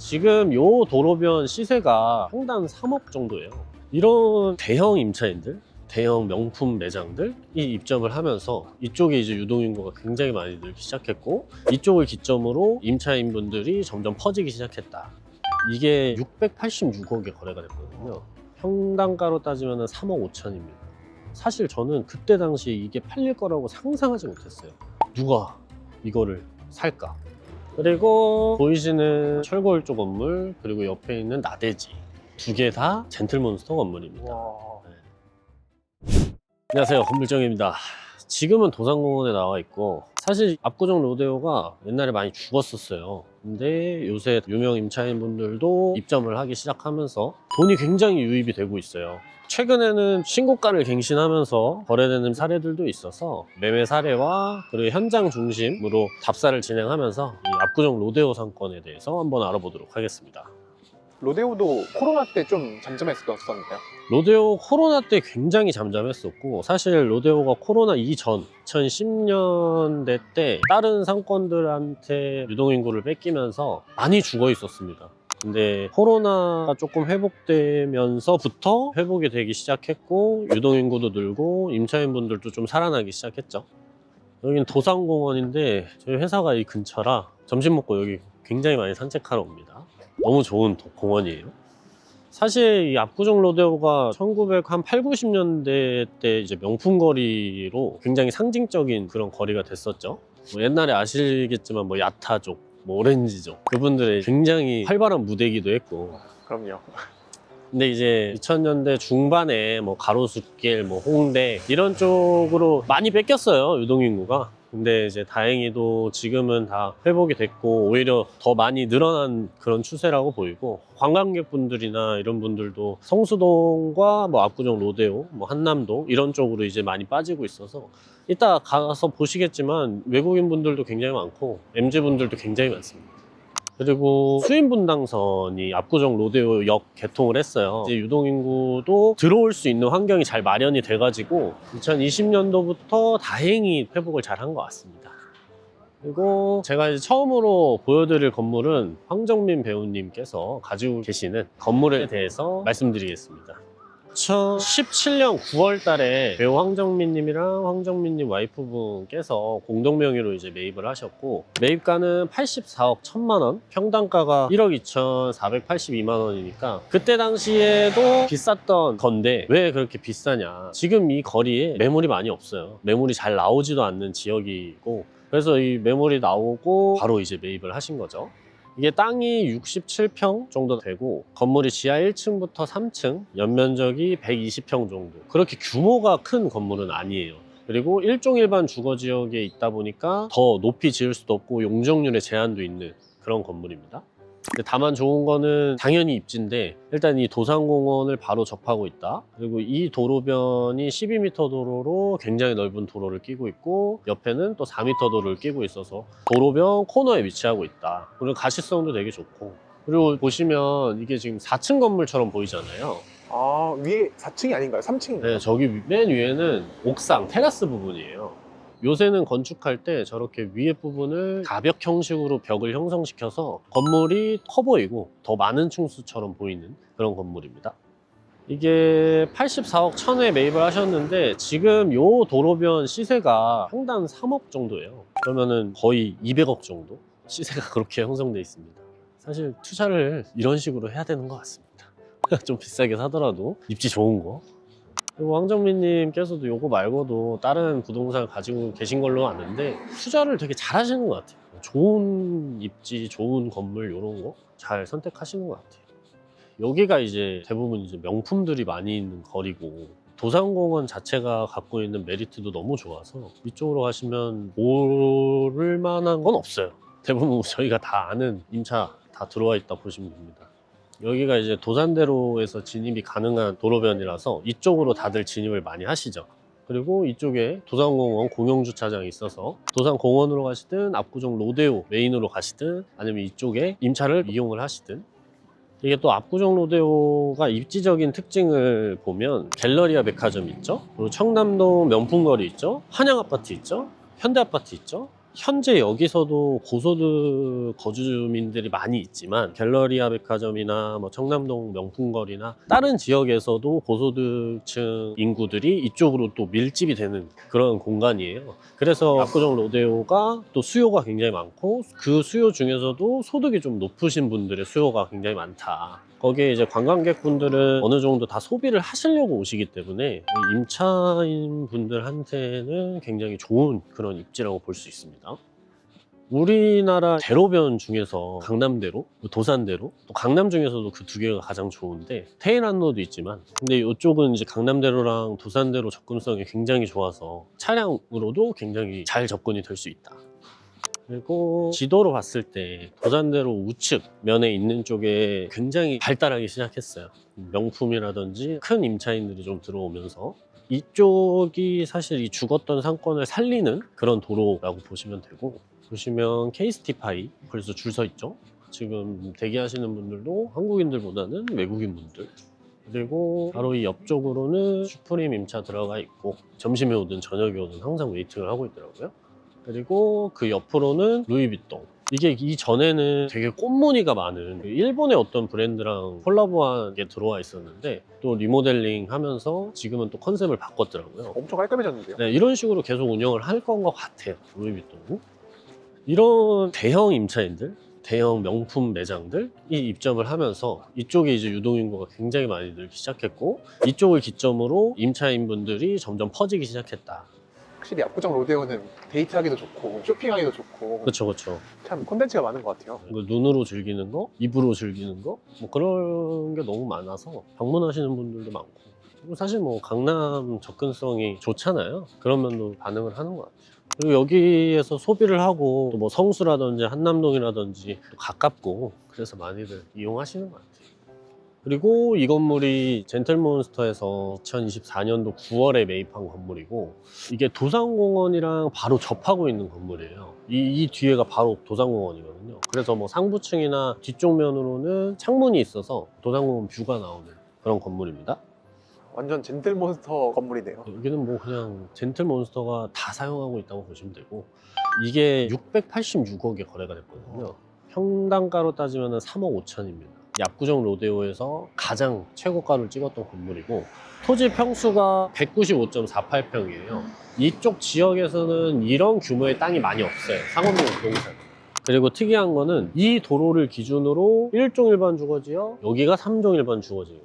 지금 요 도로변 시세가 평당 3억 정도예요. 이런 대형 임차인들, 대형 명품 매장들이 입점을 하면서 이쪽에 이제 유동인구가 굉장히 많이 늘기 시작했고, 이쪽을 기점으로 임차인분들이 점점 퍼지기 시작했다. 이게 686억에 거래가 됐거든요. 평당가로 따지면 3억 5천입니다. 사실 저는 그때 당시에 이게 팔릴 거라고 상상하지 못했어요. 누가 이거를 살까? 그리고 보이시는 철거일조 건물, 그리고 옆에 있는 나대지, 두 개 다 젠틀몬스터 건물입니다. 안녕하세요, 건물정입니다. 지금은 도산공원에 나와 있고, 사실 압구정 로데오가 옛날에 많이 죽었었어요. 근데 요새 유명 임차인분들도 입점을 하기 시작하면서 돈이 굉장히 유입이 되고 있어요. 최근에는 신고가를 갱신하면서 거래되는 사례들도 있어서 매매 사례와 그리고 현장 중심으로 답사를 진행하면서 이 압구정 로데오 상권에 대해서 한번 알아보도록 하겠습니다. 로데오도 코로나 때 좀 잠잠했었었는데요. 로데오 코로나 때 굉장히 잠잠했었고, 사실 로데오가 코로나 이전 2010년대 때 다른 상권들한테 유동인구를 뺏기면서 많이 죽어 있었습니다. 근데 코로나가 조금 회복되면서부터 회복이 되기 시작했고, 유동인구도 늘고 임차인분들도 좀 살아나기 시작했죠. 여기는 도산공원인데 저희 회사가 이 근처라 점심 먹고 여기 굉장히 많이 산책하러 옵니다. 너무 좋은 공원이에요. 사실 이 압구정 로데오가 1980, 90년대 때 이제 명품 거리로 굉장히 상징적인 그런 거리가 됐었죠. 뭐 옛날에 아시겠지만 뭐 야타족, 뭐 오렌지족, 그분들의 굉장히 활발한 무대이기도 했고. 그럼요. 근데 이제 2000년대 중반에 뭐 가로수길, 뭐 홍대 이런 쪽으로 많이 뺏겼어요, 유동인구가. 근데 이제 다행히도 지금은 다 회복이 됐고 오히려 더 많이 늘어난 그런 추세라고 보이고, 관광객분들이나 이런 분들도 성수동과 뭐 압구정 로데오, 뭐 한남동 이런 쪽으로 이제 많이 빠지고 있어서 이따 가서 보시겠지만 외국인 분들도 굉장히 많고 MZ 분들도 굉장히 많습니다. 그리고 수인분당선이 압구정 로데오역 개통을 했어요. 이제 유동인구도 들어올 수 있는 환경이 잘 마련이 돼가지고 2020년도부터 다행히 회복을 잘 한 것 같습니다. 그리고 제가 이제 처음으로 보여드릴 건물은 황정민 배우님께서 가지고 계시는 건물에 대해서 말씀드리겠습니다. 2017년 9월 달에 배우 황정민님이랑 황정민님 와이프분께서 공동명의로 이제 매입을 하셨고, 매입가는 84억 1천만 원, 평당가가 1억 2,482만 원이니까 그때 당시에도 비쌌던 건데 왜 그렇게 비싸냐. 지금 이 거리에 매물이 많이 없어요. 매물이 잘 나오지도 않는 지역이고, 그래서 이 매물이 나오고 바로 이제 매입을 하신 거죠. 이게 땅이 67평 정도 되고, 건물이 지하 1층부터 3층, 연면적이 120평 정도. 그렇게 규모가 큰 건물은 아니에요. 그리고 일종일반 주거지역에 있다 보니까 더 높이 지을 수도 없고 용적률에 제한도 있는 그런 건물입니다. 근데 다만 좋은 거는 당연히 입지인데, 일단 이 도산공원을 바로 접하고 있다. 그리고 이 도로변이 12m 도로로 굉장히 넓은 도로를 끼고 있고, 옆에는 또 4m 도로를 끼고 있어서 도로변 코너에 위치하고 있다. 그리고 가시성도 되게 좋고, 그리고 보시면 이게 지금 4층 건물처럼 보이잖아요. 아, 위에 4층이 아닌가요? 3층인가요? 네, 저기 맨 위에는 옥상, 테라스 부분이에요. 요새는 건축할 때 저렇게 위에 부분을 가벽 형식으로 벽을 형성시켜서 건물이 커 보이고 더 많은 층수처럼 보이는 그런 건물입니다. 이게 84억 1천에 매입을 하셨는데 지금 요 도로변 시세가 평당 3억 정도예요. 그러면은 거의 200억 정도 시세가 그렇게 형성돼 있습니다. 사실 투자를 이런 식으로 해야 되는 것 같습니다. 좀 비싸게 사더라도 입지 좋은 거. 그리고 황정민님께서도 요거 말고도 다른 부동산을 가지고 계신 걸로 아는데 투자를 되게 잘 하시는 것 같아요. 좋은 입지, 좋은 건물 이런 거 잘 선택하시는 것 같아요. 여기가 이제 대부분 이제 명품들이 많이 있는 거리고, 도산공원 자체가 갖고 있는 메리트도 너무 좋아서 이쪽으로 가시면 모를 만한 건 없어요. 대부분 저희가 다 아는 임차 다 들어와 있다 보시면 됩니다. 여기가 이제 도산대로에서 진입이 가능한 도로변이라서 이쪽으로 다들 진입을 많이 하시죠. 그리고 이쪽에 도산공원 공영주차장이 있어서 도산공원으로 가시든 압구정 로데오 메인으로 가시든 아니면 이쪽에 임차를 이용을 하시든. 이게 또 압구정 로데오가 입지적인 특징을 보면 갤러리아 백화점 있죠, 그리고 청담동 명품거리 있죠, 한양아파트 있죠, 현대아파트 있죠, 현재 여기서도 고소득 거주민들이 많이 있지만 갤러리아 백화점이나 뭐 청담동 명품거리나 다른 지역에서도 고소득층 인구들이 이쪽으로 또 밀집이 되는 그런 공간이에요. 그래서 압구정 로데오가 또 수요가 굉장히 많고 그 수요 중에서도 소득이 좀 높으신 분들의 수요가 굉장히 많다. 거기에 이제 관광객분들은 어느 정도 다 소비를 하시려고 오시기 때문에 임차인 분들한테는 굉장히 좋은 그런 입지라고 볼 수 있습니다. 우리나라 대로변 중에서 강남대로, 도산대로, 또 강남 중에서도 그 두 개가 가장 좋은데 테헤란로도 있지만 근데 이쪽은 이제 강남대로랑 도산대로 접근성이 굉장히 좋아서 차량으로도 굉장히 잘 접근이 될 수 있다. 그리고 지도로 봤을 때 도산대로 우측 면에 있는 쪽에 굉장히 발달하기 시작했어요. 명품이라든지 큰 임차인들이 좀 들어오면서 이쪽이 사실 이 죽었던 상권을 살리는 그런 도로라고 보시면 되고, 보시면 케이스티파이 벌써 줄 서 있죠. 지금 대기하시는 분들도 한국인들보다는 외국인 분들. 그리고 바로 이 옆쪽으로는 슈프림 임차 들어가 있고 점심에 오든 저녁에 오든 항상 웨이팅을 하고 있더라고요. 그리고 그 옆으로는 루이비통. 이게 이전에는 되게 꽃무늬가 많은 일본의 어떤 브랜드랑 콜라보한 게 들어와 있었는데 또 리모델링 하면서 지금은 또 컨셉을 바꿨더라고요. 엄청 깔끔해졌는데요. 네, 이런 식으로 계속 운영을 할 건 것 같아요. 루이비통. 이런 대형 임차인들, 대형 명품 매장들이 입점을 하면서 이쪽에 이제 유동인구가 굉장히 많이 늘기 시작했고 이쪽을 기점으로 임차인분들이 점점 퍼지기 시작했다. 확실히 압구정 로데오는 데이트하기도 좋고 쇼핑하기도 좋고 그렇죠, 그렇죠. 참 콘텐츠가 많은 것 같아요. 눈으로 즐기는 거, 입으로 즐기는 거, 뭐 그런 게 너무 많아서 방문하시는 분들도 많고. 그리고 사실 뭐 강남 접근성이 좋잖아요. 그런 면도 반응을 하는 것 같아요. 그리고 여기에서 소비를 하고 또 뭐 성수라든지 한남동이라든지 가깝고 그래서 많이들 이용하시는 것 같아요. 그리고 이 건물이 젠틀몬스터에서 2024년도 9월에 매입한 건물이고 이게 도산공원이랑 바로 접하고 있는 건물이에요. 이 뒤에가 바로 도산공원이거든요. 그래서 뭐 상부층이나 뒤쪽 면으로는 창문이 있어서 도산공원 뷰가 나오는 그런 건물입니다. 완전 젠틀몬스터 건물이네요. 여기는 뭐 그냥 젠틀몬스터가 다 사용하고 있다고 보시면 되고 이게 686억에 거래가 됐거든요. 평당가로 따지면 3억 5천입니다. 이 압구정 로데오에서 가장 최고가를 찍었던 건물이고 토지 평수가 195.48평이에요. 이쪽 지역에서는 이런 규모의 땅이 많이 없어요. 상업용 부동산. 그리고 특이한 거는 이 도로를 기준으로 1종 일반 주거지역, 여기가 3종 일반 주거지역.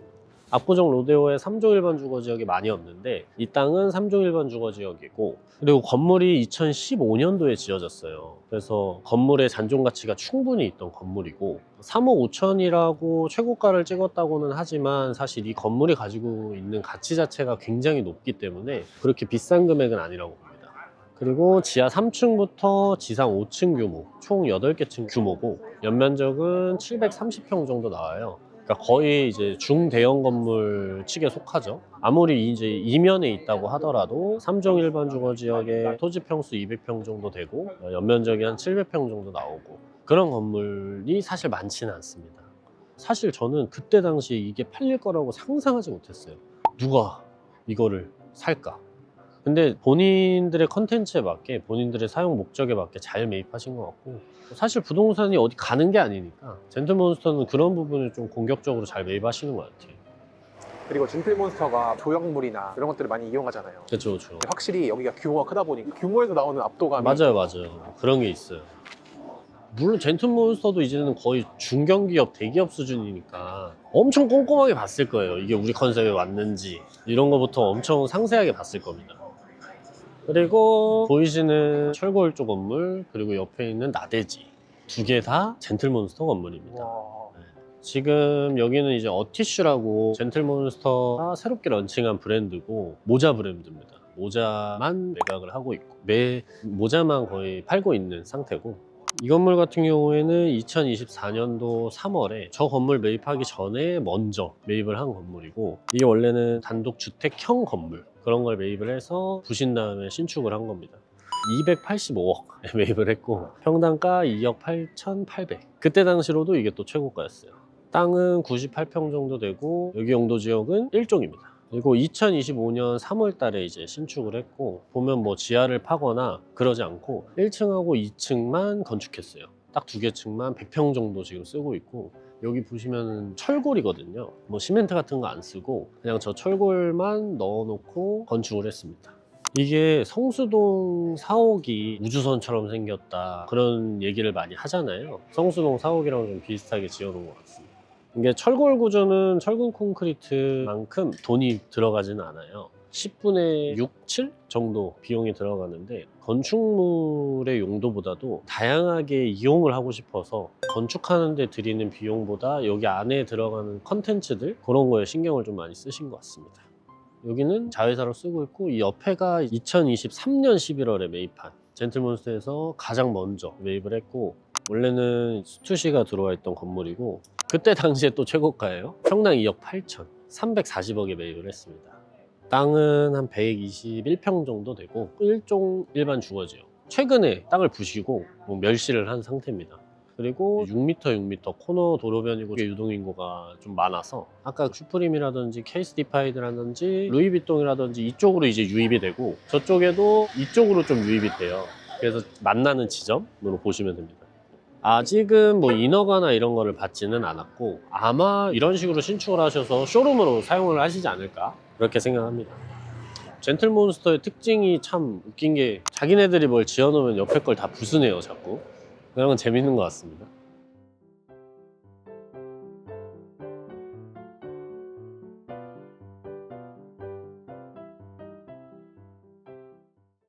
압구정 로데오에 3종 일반 주거지역이 많이 없는데 이 땅은 3종 일반 주거지역이고 그리고 건물이 2015년도에 지어졌어요. 그래서 건물의 잔존 가치가 충분히 있던 건물이고 3억 5천이라고 최고가를 찍었다고는 하지만 사실 이 건물이 가지고 있는 가치 자체가 굉장히 높기 때문에 그렇게 비싼 금액은 아니라고 봅니다. 그리고 지하 3층부터 지상 5층 규모, 총 8개 층 규모고 연면적은 730평 정도 나와요. 그러니까 거의 이제 중대형 건물 측에 속하죠. 아무리 이제 이면에 있다고 하더라도 3종 일반 주거 지역에 토지 평수 200평 정도 되고 연면적이 한 700평 정도 나오고 그런 건물이 사실 많지는 않습니다. 사실 저는 그때 당시에 이게 팔릴 거라고 상상하지 못했어요. 누가 이거를 살까? 근데 본인들의 컨텐츠에 맞게 본인들의 사용 목적에 맞게 잘 매입하신 것 같고 사실 부동산이 어디 가는 게 아니니까 젠틀몬스터는 그런 부분을 좀 공격적으로 잘 매입하시는 것 같아요. 그리고 젠틀몬스터가 조형물이나 이런 것들을 많이 이용하잖아요. 그렇죠, 그렇죠. 확실히 여기가 규모가 크다 보니까 규모에서 나오는 압도감이 맞아요. 그런 게 있어요. 물론 젠틀몬스터도 이제는 거의 중견기업, 대기업 수준이니까 엄청 꼼꼼하게 봤을 거예요. 이게 우리 컨셉에 맞는지 이런 거부터 엄청 상세하게 봤을 겁니다. 그리고 보이시는 철골조 건물 그리고 옆에 있는 나대지 두 개 다 젠틀몬스터 건물입니다. 와... 지금 여기는 이제 어티슈라고 젠틀몬스터가 새롭게 런칭한 브랜드고 모자 브랜드입니다. 모자만 매각을 하고 있고 모자만 거의 팔고 있는 상태고 이 건물 같은 경우에는 2024년도 3월에 저 건물 매입하기 전에 먼저 매입을 한 건물이고 이게 원래는 단독 주택형 건물 그런 걸 매입을 해서 부신 다음에 신축을 한 겁니다. 285억에 매입을 했고 평당가 2억 8,800 그때 당시로도 이게 또 최고가였어요. 땅은 98평 정도 되고 여기 용도 지역은 1종입니다. 그리고 2025년 3월 달에 이제 신축을 했고, 보면 뭐 지하를 파거나 그러지 않고 1층하고 2층만 건축했어요. 딱 두 개 층만 100평 정도 지금 쓰고 있고, 여기 보시면은 철골이거든요. 뭐 시멘트 같은 거 안 쓰고 그냥 저 철골만 넣어놓고 건축을 했습니다. 이게 성수동 사옥이 우주선처럼 생겼다, 그런 얘기를 많이 하잖아요. 성수동 사옥이랑 좀 비슷하게 지어놓은 것 같습니다. 이게 철골 구조는 철근 콘크리트만큼 돈이 들어가지는 않아요. 10분의 6, 7 정도 비용이 들어가는데, 건축물의 용도보다도 다양하게 이용을 하고 싶어서 건축하는 데 들이는 비용보다 여기 안에 들어가는 컨텐츠들, 그런 거에 신경을 좀 많이 쓰신 것 같습니다. 여기는 자회사로 쓰고 있고, 이 옆에가 2023년 11월에 매입한 젠틀몬스터에서 가장 먼저 매입을 했고, 원래는 스투시가 들어와 있던 건물이고, 그때 당시에 또 최고가예요. 평당 2억 8천, 340억에 매입을 했습니다. 땅은 한 121평 정도 되고, 일종 일반 주거지요. 최근에 땅을 부시고 뭐 멸실을 한 상태입니다. 그리고 6m 코너 도로변이고, 유동인구가 좀 많아서 아까 슈프림이라든지 케이스디파이드라든지 루이비통이라든지 이쪽으로 이제 유입이 되고, 저쪽에도 이쪽으로 좀 유입이 돼요. 그래서 만나는 지점으로 보시면 됩니다. 아직은 뭐 인허가나 이런 거를 받지는 않았고, 아마 이런 식으로 신축을 하셔서 쇼룸으로 사용을 하시지 않을까, 그렇게 생각합니다. 젠틀몬스터의 특징이 참 웃긴 게, 자기네들이 뭘 지어놓으면 옆에 걸 다 부수네요, 자꾸. 그런 건 재밌는 것 같습니다.